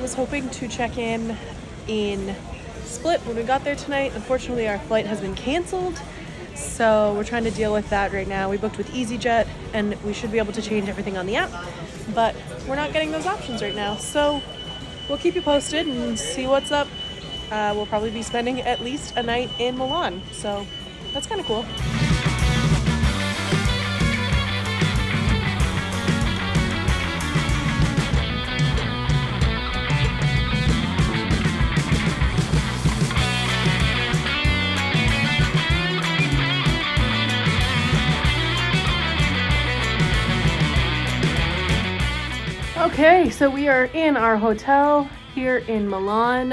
was hoping to check in Split when we got there tonight. Unfortunately, our flight has been canceled, so we're trying to deal with that right now. We booked with EasyJet, and we should be able to change everything on the app, but we're not getting those options right now. So we'll keep you posted and see what's up. We'll probably be spending at least a night in Milan, so that's kind of cool. Okay, so we are in our hotel here in Milan.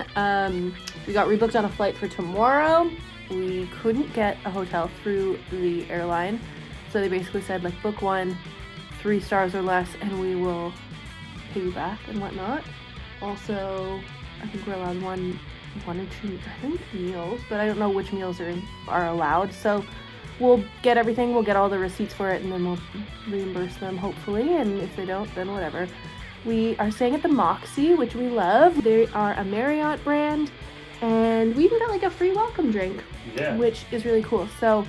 We got rebooked on a flight for tomorrow. We couldn't get a hotel through the airline, so they basically said, like, book one, 3 stars or less, and we will pay you back and whatnot. Also, I think we're allowed one or two, I think, meals, but I don't know which meals are allowed. So we'll get everything, we'll get all the receipts for it, and then we'll reimburse them, hopefully, and if they don't, then whatever. We are staying at the Moxie, which we love. They are a Marriott brand, and we even got like a free welcome drink, which is really cool. So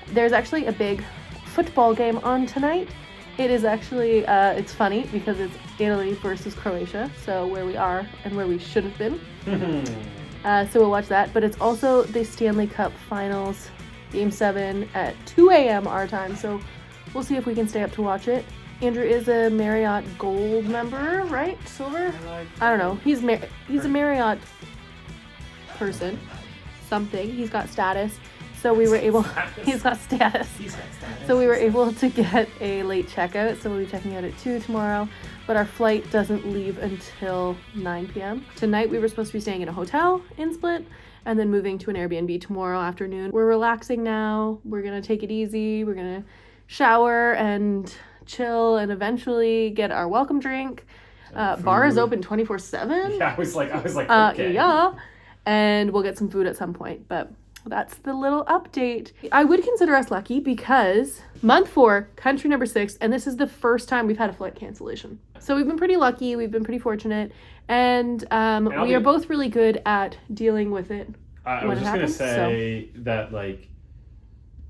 there's actually a big football game on tonight. It is actually, it's funny because it's Italy versus Croatia, so where we are and where we should have been. So we'll watch that, but it's also the Stanley Cup Finals, Game 7 at 2 a.m. our time, so we'll see if we can stay up to watch it. Andrew is a Marriott Gold member, right? Silver? I don't know. He's a Marriott person. Something. He's got status. So we were able... He's got status. So we were able to get a late checkout. So we'll be checking out at 2 tomorrow. But our flight doesn't leave until 9 p.m. Tonight we were supposed to be staying in a hotel in Split and then moving to an Airbnb tomorrow afternoon. We're relaxing now. We're going to take it easy. We're going to shower and chill and eventually get our welcome drink. Bar is open 24/7. Yeah, I was like, okay. Yeah, and we'll get some food at some point, but that's the little update. I would consider us lucky because month 4, country number 6, and this is the first time we've had a flight cancellation. So we've been pretty lucky, we've been pretty fortunate, and we are both really good at dealing with it I was just going to say that, like,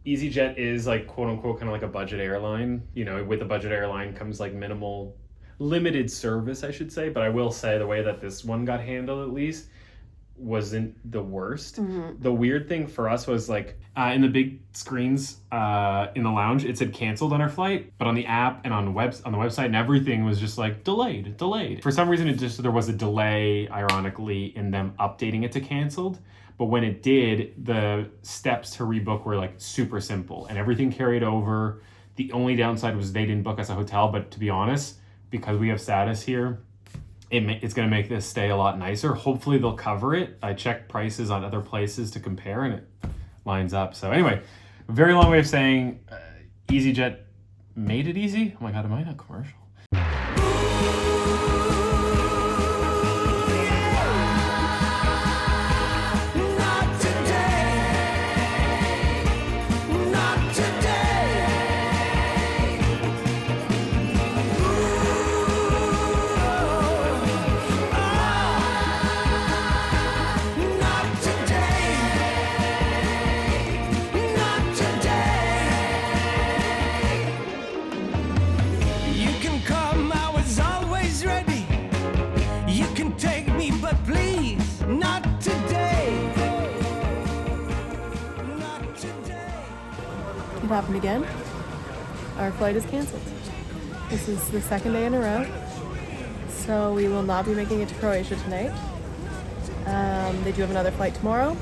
EasyJet is, like, quote unquote kind of like a budget airline. You know, with a budget airline comes like limited service, I should say. But I will say the way that this one got handled, at least, wasn't the worst. Mm-hmm. The weird thing for us was, like, in the big screens in the lounge, it said canceled on our flight, but on the app and on the website and everything was just like delayed. For some reason, there was a delay, ironically, in them updating it to canceled. But when it did, the steps to rebook were like super simple and everything carried over. The only downside was they didn't book us a hotel, but to be honest, because we have status here, it's going to make this stay a lot nicer. Hopefully they'll cover it. I checked prices on other places to compare and it lines up. So anyway, very long way of saying EasyJet made it easy. Oh my God, am I in a commercial? It happened again. Our flight is canceled. This is the second day in a row. So we will not be making it to Croatia tonight. They do have another flight tomorrow.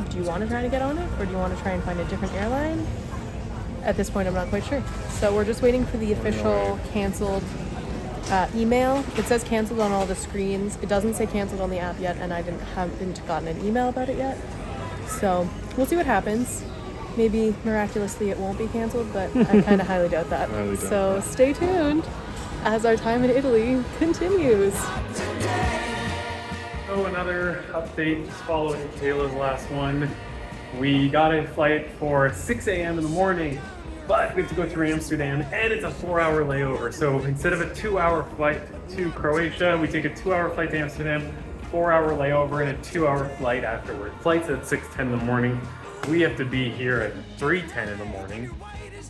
Do you want to try to get on it? Or do you want to try and find a different airline? At this point, I'm not quite sure. So we're just waiting for the official canceled email. It says canceled on all the screens. It doesn't say canceled on the app yet, and I haven't gotten an email about it yet. So we'll see what happens. Maybe miraculously it won't be canceled, but I kind of highly doubt that. So stay tuned as our time in Italy continues. So another update following Kayla's last one. We got a flight for 6 a.m. in the morning but we have to go through Amsterdam, and it's a 4-hour layover. So instead of a 2-hour flight to Croatia, we take a 2-hour flight to Amsterdam, 4-hour layover, and a 2-hour flight afterward. Flight's at 6:10 in the morning. We have to be here at 3:10 in the morning.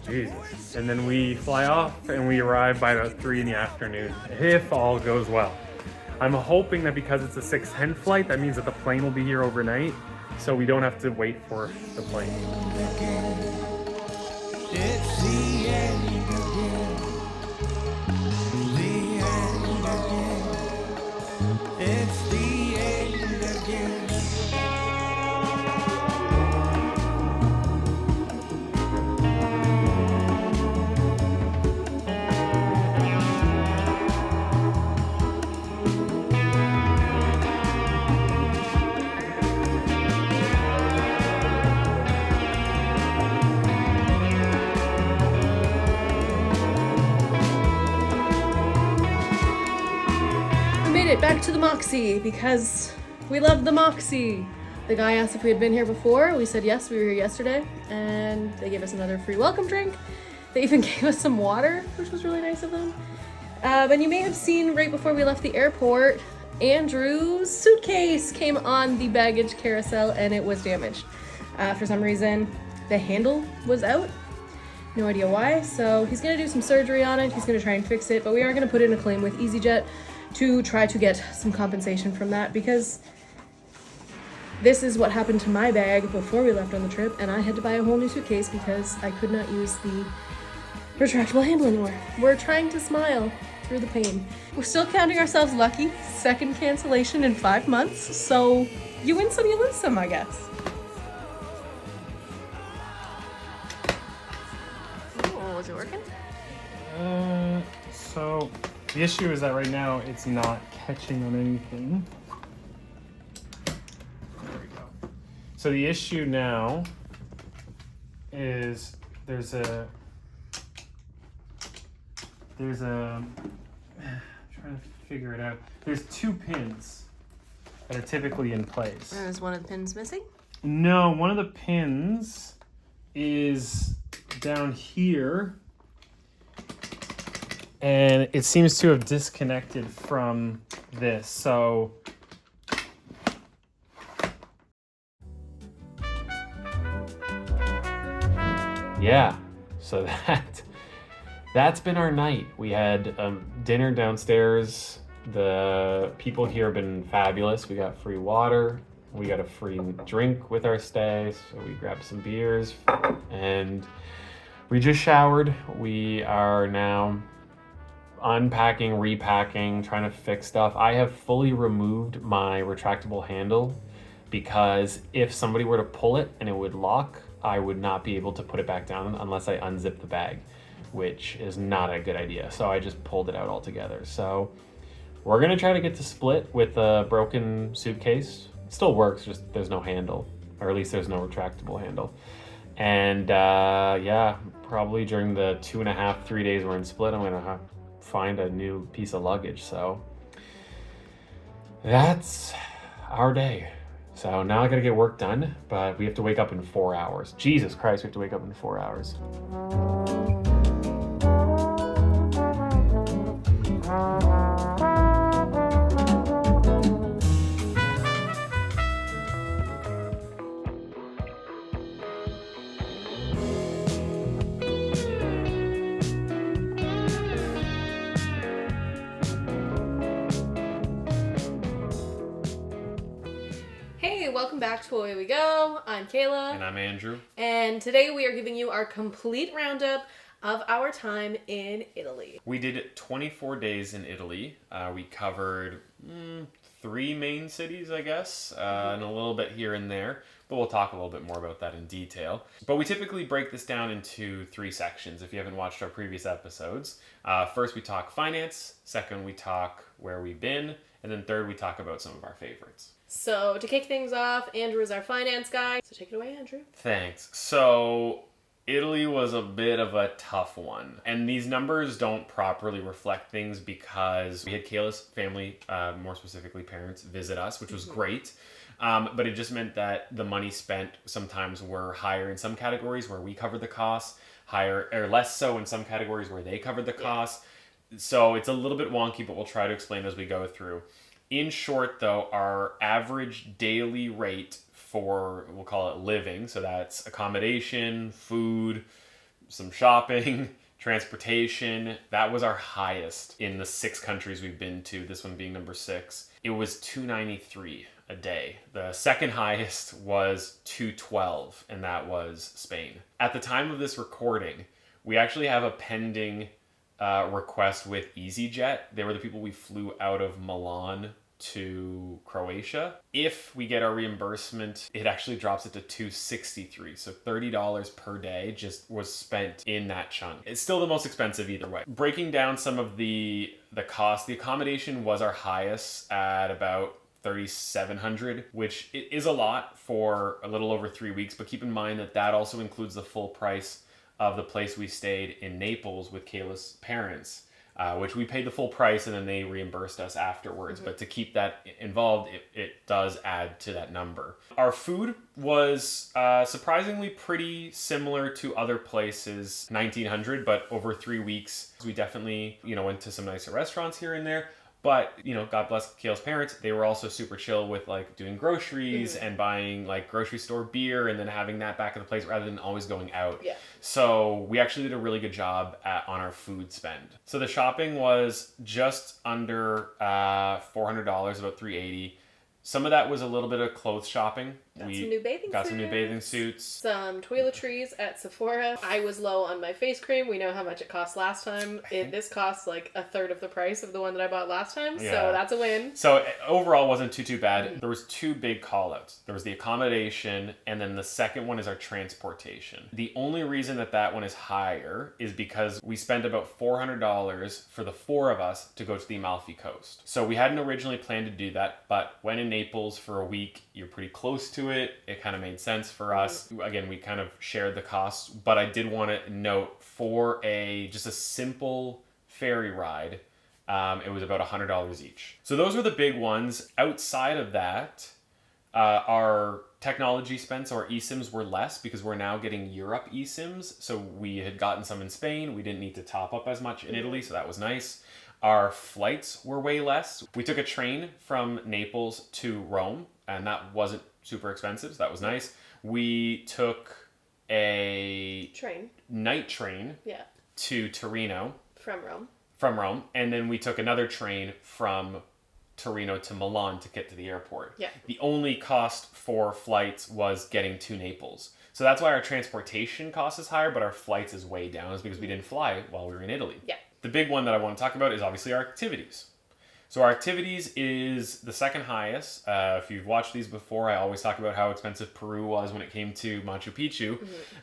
Jesus. And then we fly off, and we arrive by about 3 in the afternoon, if all goes well. I'm hoping that because it's a 6:10 flight, that means that the plane will be here overnight, so we don't have to wait for the plane. It's the end again. The end again. It's the end again. Back to the Moxie because we love the Moxie. The guy asked if we had been here before. We said yes, we were here yesterday, and they gave us another free welcome drink. They even gave us some water, which was really nice of them. And you may have seen right before we left the airport, Andrew's suitcase came on the baggage carousel and it was damaged. For some reason, the handle was out. No idea why. So he's gonna do some surgery on it. He's gonna try and fix it, but we are gonna put in a claim with EasyJet to try to get some compensation from that, because this is what happened to my bag before we left on the trip, and I had to buy a whole new suitcase because I could not use the retractable handle anymore. We're trying to smile through the pain. We're still counting ourselves lucky. Second cancellation in 5 months, so you win some, you lose some, I guess. Oh, is it working? So the issue is that right now it's not catching on anything. There we go. So the issue now is there's a I'm trying to figure it out. There's 2 pins that are typically in place. Is one of the pins missing? No, one of the pins is down here. And it seems to have disconnected from this, so yeah, so that's been our night. We had dinner downstairs. The people here have been fabulous. We got free water, we got a free drink with our stay, so we grabbed some beers, and we just showered. We are now unpacking, repacking, trying to fix stuff. I have fully removed my retractable handle because if somebody were to pull it and it would lock, I would not be able to put it back down unless I unzip the bag, which is not a good idea. So I just pulled it out altogether. So we're gonna try to get to split with a broken suitcase. It still works, just there's no handle, or at least there's no retractable handle. And yeah, probably during the 2.5, 3 days we're in split, I'm gonna find a new piece of luggage. So that's our day. So now I gotta get work done, but we have to wake up in 4 hours. Jesus Christ, we have to wake up in 4 hours. Welcome back to Away We Go. I'm Kayla. And I'm Andrew. And today we are giving you our complete roundup of our time in Italy. We did 24 days in Italy. We covered 3 main cities, I guess, and a little bit here and there. But we'll talk a little bit more about that in detail. But we typically break this down into 3 sections if you haven't watched our previous episodes. First, we talk finance. Second, we talk where we've been. And then third, we talk about some of our favorites. So to kick things off, Andrew is our finance guy. So take it away, Andrew. Thanks. So Italy was a bit of a tough one. And these numbers don't properly reflect things because we had Kayla's family, more specifically parents, visit us, which was great. But it just meant that the money spent sometimes were higher in some categories where we covered the costs, higher or less so in some categories where they covered the cost. So it's a little bit wonky, but we'll try to explain as we go through. In short, though, our average daily rate for, we'll call it living, so that's accommodation, food, some shopping, transportation, that was our highest in the 6 countries we've been to, this one being number 6. It was $293 a day. The second highest was $212, and that was Spain. At the time of this recording, we actually have a pending request with EasyJet. They were the people we flew out of Milan to Croatia. If we get our reimbursement, it actually drops it to $263. So $30 per day just was spent in that chunk. It's still the most expensive either way. Breaking down some of the cost, the accommodation was our highest at about $3,700, which is a lot for a little over 3 weeks, but keep in mind that that also includes the full price of the place we stayed in Naples with Kayla's parents, which we paid the full price and then they reimbursed us afterwards. But to keep that involved, it does add to that number. Our food was surprisingly pretty similar to other places, $1,900, but over 3 weeks, we definitely, went to some nicer restaurants here and there. But, God bless Kale's parents, they were also super chill with like doing groceries and buying like grocery store beer and then having that back at the place rather than always going out. Yeah. So we actually did a really good job on our food spend. So the shopping was just under $400, about $380. Some of that was a little bit of clothes shopping. Got some new bathing suits. Some toiletries at Sephora. I was low on my face cream. We know how much it cost last time. This costs like a third of the price of the one that I bought last time. Yeah. So that's a win. So overall wasn't too bad. There was 2 big call outs. There was the accommodation and then the second one is our transportation. The only reason that one is higher is because we spent about $400 for the 4 of us to go to the Amalfi Coast. So we hadn't originally planned to do that, but when in Naples for a week, you're pretty close to it. It kind of made sense for us. Again, we kind of shared the costs, but I did want to note for just a simple ferry ride, it was about $100 each. So those were the big ones. Outside of that, our technology spend, so our eSIMs were less because we're now getting Europe eSIMs. So we had gotten some in Spain. We didn't need to top up as much in Italy, so that was nice. Our flights were way less. We took a train from Naples to Rome, and that wasn't super expensive, so that was nice. We took a night train to Torino. From Rome. And then we took another train from Torino to Milan to get to the airport. Yeah. The only cost for flights was getting to Naples. So that's why our transportation cost is higher, but our flights is way down, is because we didn't fly while we were in Italy. Yeah. The big one that I want to talk about is obviously our activities. So our activities is the second highest. If you've watched these before, I always talk about how expensive Peru was when it came to Machu Picchu.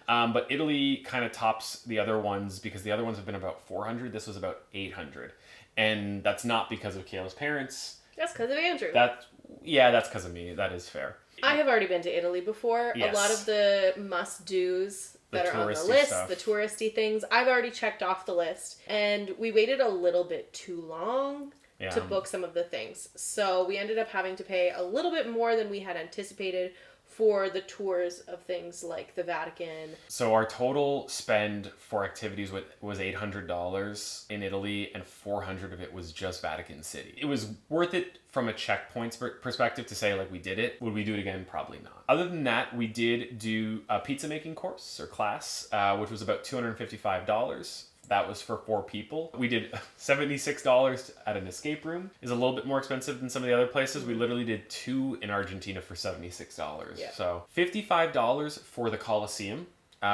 But Italy kind of tops the other ones because the other ones have been about $400. This was about $800. And that's not because of Kayla's parents. That's because of Andrew. That's because of me. That is fair. I have already been to Italy before. Yes. A lot of the must-dos that are on the list, the touristy things, I've already checked off the list. And we waited a little bit too long to book some of the things. So we ended up having to pay a little bit more than we had anticipated for the tours of things like the Vatican. So our total spend for activities was $800 in Italy, and $400 of it was just Vatican City. It was worth it from a checkpoints perspective to say, like, we did it. Would we do it again? Probably not. Other than that, we did do a pizza making course or class, which was about $255. That was for 4 people. We did $76 at an escape room. Is a little bit more expensive than some of the other places. We literally did 2 in Argentina for $76. Yeah. So $55 for the Colosseum.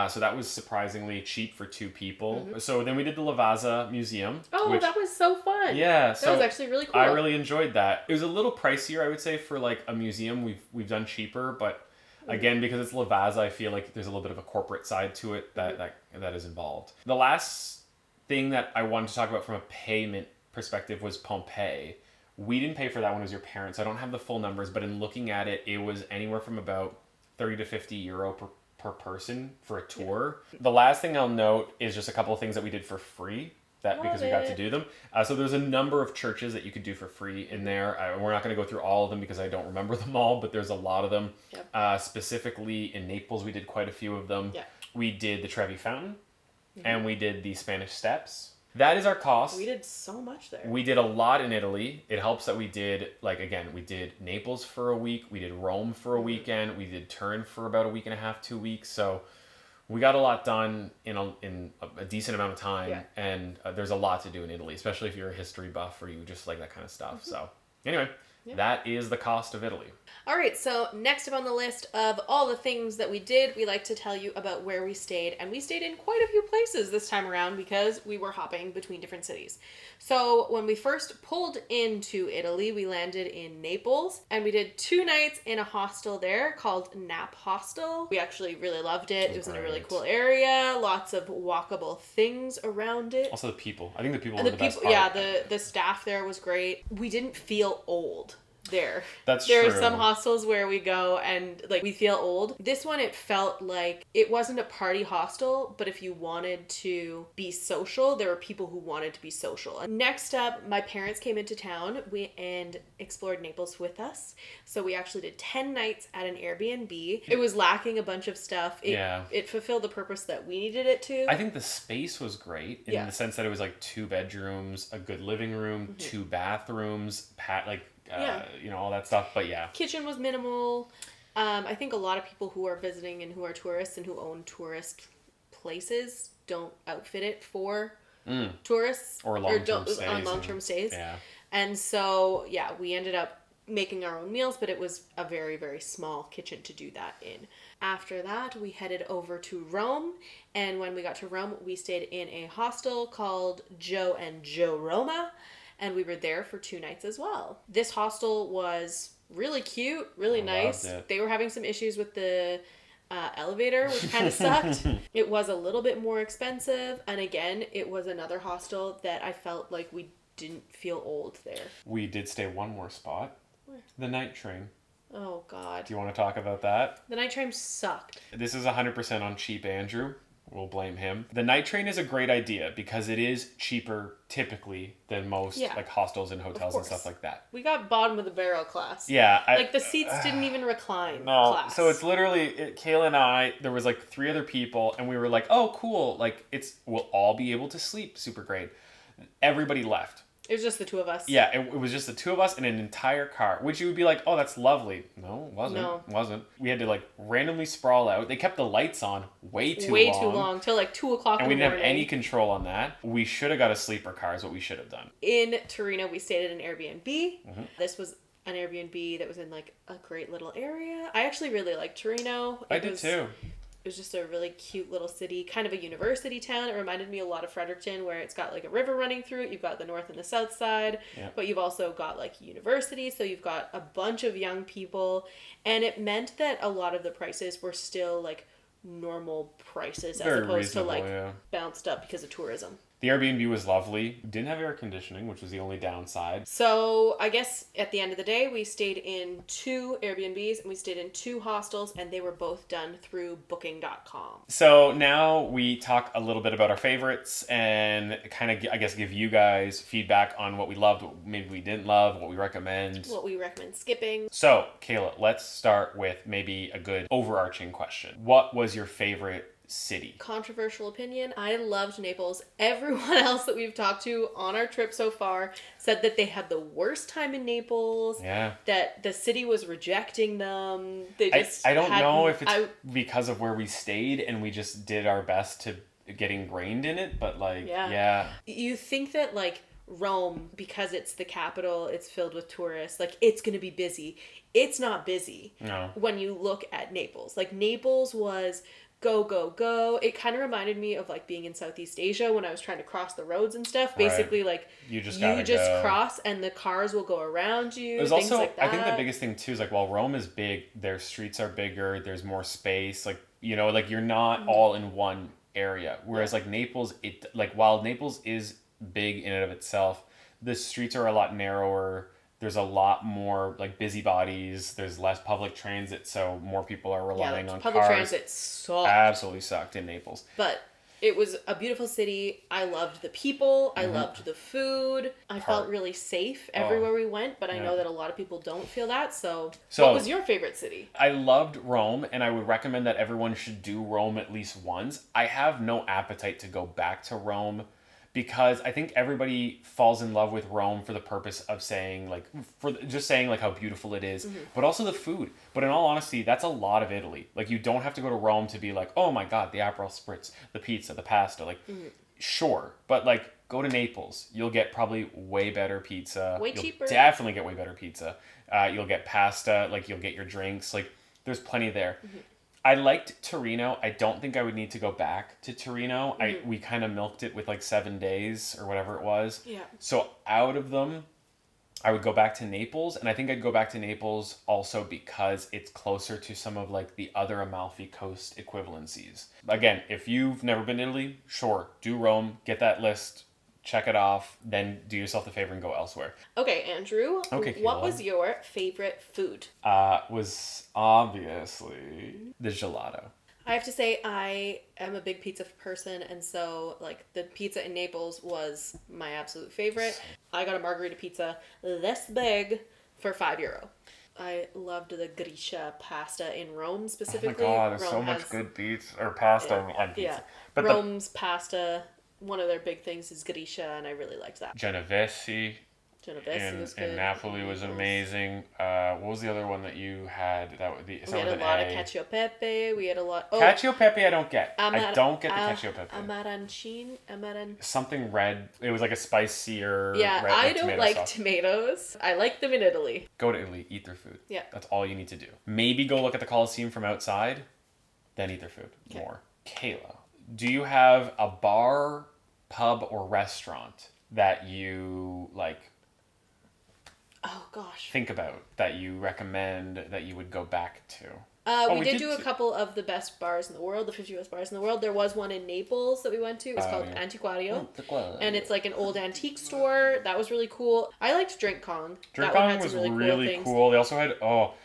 So that was surprisingly cheap for 2 people. So then we did the Lavazza Museum. Oh, that was so fun. Yeah. That was actually really cool. I really enjoyed that. It was a little pricier, I would say, for like a museum. We've done cheaper, but again, because it's Lavazza, I feel like there's a little bit of a corporate side to it that is involved. The last thing that I wanted to talk about from a payment perspective was Pompeii. We didn't pay for that one, it was your parents. I don't have the full numbers, but in looking at it, it was anywhere from about 30 to 50 euro per person for a tour. Yeah. The last thing I'll note is just a couple of things that we did for free because we got to do them. So there's a number of churches that you could do for free in there. We're not going to go through all of them because I don't remember them all, but there's a lot of them. Yep. Specifically in Naples, we did quite a few of them. Yeah. We did the Trevi Fountain. and we did the Spanish Steps. That is our cost. We did so much there. We did a lot in Italy. It helps that we did, like, again, we did Naples for a week. We did Rome for a weekend. We did Turin for about a week and a half, 2 weeks. So we got a lot done in a decent amount of time. Yeah. And there's a lot to do in Italy, especially if you're a history buff or you just like that kind of stuff. So anyway, that is the cost of Italy. All right, so next up on the list of all the things that we did, we like to tell you about where we stayed. And we stayed in quite a few places this time around because we were hopping between different cities. So when we first pulled into Italy, we landed in Naples and we did 2 nights in a hostel there called Nap Hostel. We actually really loved it. It was in a really cool area, lots of walkable things around it. Also the people. I think the people And were the best part. Yeah, the staff there was great. We didn't feel old there. That's There true. are some hostels where we go and like we feel old. This one, it felt like it wasn't a party hostel, but if you wanted to be social, there were people who wanted to be social. And next up, my parents came into town and explored Naples with us. So we actually did 10 nights at an Airbnb. It was lacking a bunch of stuff. It fulfilled the purpose that we needed it to. I think the space was great in the sense that it was like 2 bedrooms, a good living room, 2 bathrooms, you know, all that stuff. But yeah. Kitchen was minimal. I think a lot of people who are visiting and who are tourists and who own tourist places don't outfit it for tourists. Or long-term stays. On long-term stays. Yeah. And so, yeah, we ended up making our own meals, but it was a very, very small kitchen to do that in. After that, we headed over to Rome. And when we got to Rome, we stayed in a hostel called Joe and Joe Roma. And we were there for 2 nights as well. This hostel was really cute, really nice. They were having some issues with the elevator, which kind of sucked. It was a little bit more expensive. And again, it was another hostel that I felt like we didn't feel old there. We did stay one more spot. Where? The night train. Oh, God. Do you want to talk about that? The night train sucked. This is 100% on cheap Andrew. We'll blame him. The night train is a great idea because it is cheaper typically than most like hostels and hotels and stuff like that. We got bottom of the barrel class. Yeah. Like the seats didn't even recline. No. Class. So it's literally Kayla and I, there was like 3 other people and we were like, oh, cool. Like we'll all be able to sleep. Super great. Everybody left. It was just the 2 of us. Yeah, it was just the 2 of us in an entire car, which you would be like, oh, that's lovely. No, it wasn't. No. It wasn't. We had to like randomly sprawl out. They kept the lights on way too long. Till like 2 o'clock in the morning. And we didn't have any control on that. We should have got a sleeper car is what we should have done. In Torino, we stayed at an Airbnb. Mm-hmm. This was an Airbnb that was in like a great little area. I actually really liked Torino. I did too. It was just a really cute little city, kind of a university town. It reminded me a lot of Fredericton, where it's got like a river running through it. You've got the north and the south side, but you've also got like university. So you've got a bunch of young people, and it meant that a lot of the prices were still like normal prices as opposed to like bounced up because of tourism. The Airbnb was lovely. Didn't have air conditioning, which was the only downside. So I guess at the end of the day, we stayed in 2 Airbnbs and we stayed in 2 hostels, and they were both done through booking.com. So now we talk a little bit about our favorites and kind of, I guess, give you guys feedback on what we loved, what maybe we didn't love, what we recommend. What we recommend skipping. So, Kayla, let's start with maybe a good overarching question. What was your favorite city? Controversial opinion. I loved Naples. Everyone else that we've talked to on our trip so far said that they had the worst time in Naples. Yeah. That the city was rejecting them. They just I don't know if it's because of where we stayed and we just did our best to get ingrained in it, but like, yeah. You think that like Rome, because it's the capital, it's filled with tourists, like it's gonna be busy. It's not busy. No. When you look at Naples. Like Naples was go, go, go. It kind of reminded me of like being in Southeast Asia when I was trying to cross the roads and stuff. Basically, like you just cross and the cars will go around you. There's things also, like that. I think the biggest thing too is like while Rome is big, their streets are bigger, there's more space. Like, you know, like you're not all in one area. Whereas like Naples, while Naples is big in and of itself, the streets are a lot narrower. There's a lot more like busybodies. There's less public transit, so more people are relying on public cars. transit sucked. Absolutely sucked in Naples. But It was a beautiful city. I loved the people. I loved the food. I felt really safe everywhere we went, but I know that a lot of people don't feel that. So what was your favorite city? I loved Rome, and I would recommend that everyone should do Rome at least once. I have no appetite to go back to Rome because I think everybody falls in love with Rome for the purpose of saying like how beautiful it is, but also the food. But in all honesty, that's a lot of Italy. Like you don't have to go to Rome to be like, oh my god, the Aperol spritz, the pizza, the pasta. Like, sure, but like go to Naples, you'll get probably way better pizza. Way cheaper. Definitely get way better pizza. You'll get pasta. Like you'll get your drinks. Like there's plenty there. I liked Torino. I don't think I would need to go back to Torino. We kind of milked it with like 7 days or whatever it was. Yeah. So out of them, I would go back to Naples, and I think I'd go back to Naples also because it's closer to some of like the other Amalfi Coast equivalencies. Again, if you've never been to Italy, sure, do Rome, get that list, check it off, then do yourself the favor and go elsewhere. Okay, Andrew. Okay, what Kayla. was your favorite food? Was obviously the gelato. I have to say I am a big pizza person, and so like the pizza in Naples was my absolute favorite. I got a margarita pizza this big for €5. I loved the Grisha pasta in Rome specifically. Oh my god, there's Rome so much has- good pizza or pasta on pizza. Yeah, But Rome's pasta, one of their big things is Grisha, and I really liked that. Genovese Genovese was good. in Napoli was Naples. amazing. What was the other one that you had? That would be We had a lot of cacio e pepe. We had a lot. Oh, Cacio e pepe I don't get. I don't get the cacio e pepe. Amaranthine. Something red. It was like a spicier. Yeah, red, I don't tomato like sauce. tomatoes. I like them in Italy. Go to Italy, eat their food. Yeah. That's all you need to do. Maybe go look at the Colosseum from outside, then eat their food Okay. more. Kayla, do you have a bar, pub, or restaurant that you like Oh gosh. think about, that you recommend, that you would go back to? We we did did do a do- couple of the best bars in the world, the 50 best bars in the world. There was one in Naples that we went to. It was called yeah. Antiquario. And it's like an old antique store. That was really cool. I liked Drink Kong. Drink That one Kong had was some really things. cool. They also had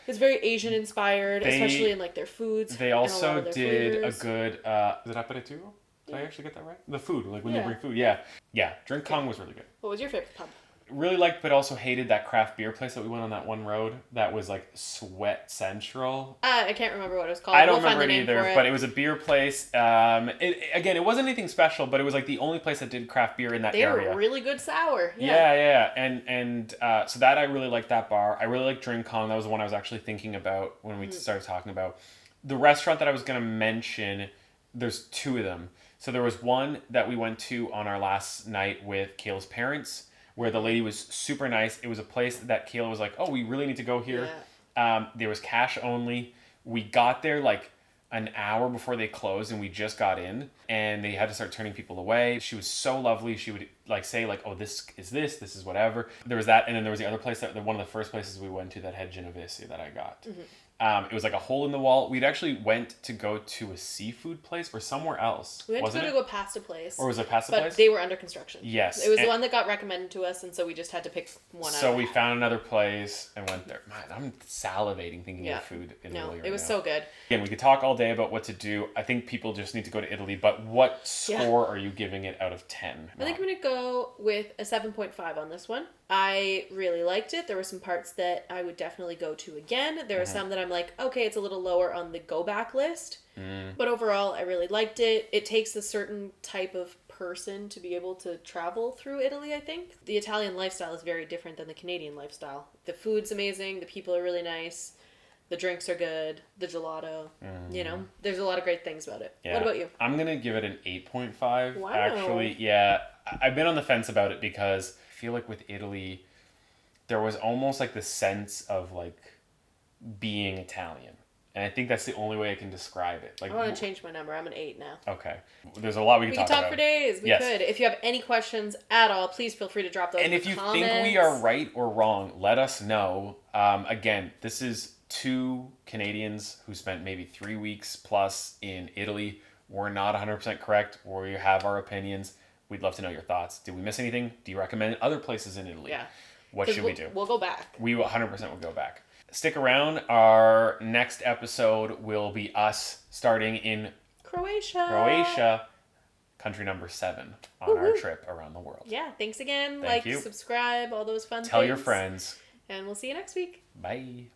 It's very Asian inspired, They- especially in like their foods. they and a lot also of their did flavors. a good is it aperitivo? Did I actually get that right? The food, like when Yeah. they bring food. Yeah. Drink Kong was really good. What was your favorite pub? Really liked, but also hated that craft beer place that we went on that one road that was like Sweat Central. I can't remember what it was called. I don't We'll find remember the it name either, for but it was a beer place. It wasn't anything special, but it was like the only place that did craft beer in that They area. were really good sour. Yeah. And so that I really liked that bar. I really liked Drink Kong. That was the one I was actually thinking about when we started talking about. The restaurant that I was going to mention, there's two of them. So there was one that we went to on our last night with Kayla's parents, where the lady was super nice. It was a place that Kayla was like, oh, we really need to go here. There was cash only. We got there like an hour before they closed, and we just got in, and they had to start turning people away. She was so lovely. She would like say like, oh, this is whatever. There was that, and then there was the other place that one of the first places we went to that had Genovese that I got. It was like a hole in the wall. We'd actually went to go to a seafood place or somewhere else. We went wasn't to it? go to a pasta place. Or was it a pasta but place? they were under construction. Yes. It was the and- one that got recommended to us, and so we just had to pick one out. So of we the hat. found another place and went there. Man, I'm salivating thinking Yeah. of food in No, Italy right it was now. so good. Again, we could talk all day about what to do. I think people just need to go to Italy. But what score are you giving it out of 10? I think I'm going to go with a 7.5 on this one. I really liked it. There were some parts that I would definitely go to again. There are some that I'm like, okay, it's a little lower on the go back list. But overall, I really liked it. It takes a certain type of person to be able to travel through Italy, I think. The Italian lifestyle is very different than the Canadian lifestyle. The food's amazing. The people are really nice. The drinks are good. The gelato. You know, there's a lot of great things about it. Yeah. What about you? I'm going to give it an 8.5. Wow. Actually, yeah. I've been on the fence about it because I feel like with Italy, there was almost like the sense of like being Italian. And I think that's the only way I can describe it. Like, I want to change my number. I'm an 8 now. okay. There's a lot we can We talk could talk about. for days. We Yes. could. If you have any questions at all, please feel free to drop those And in if the you comments. think we are right or wrong, let us know. Again, this is 2 Canadians who spent maybe 3 weeks plus in Italy. We're not 100% correct. We have our opinions. We'd love to know your thoughts. Did we miss anything? Do you recommend other places in Italy? Yeah. What 'Cause should we do? We'll go back. We 100% will go back. Stick around. Our next episode will be us starting in Croatia. Croatia. country number 7 on our trip around the world. Yeah, thanks again. Thank like, you. subscribe, all those fun Tell things. your friends. And we'll see you next week. Bye.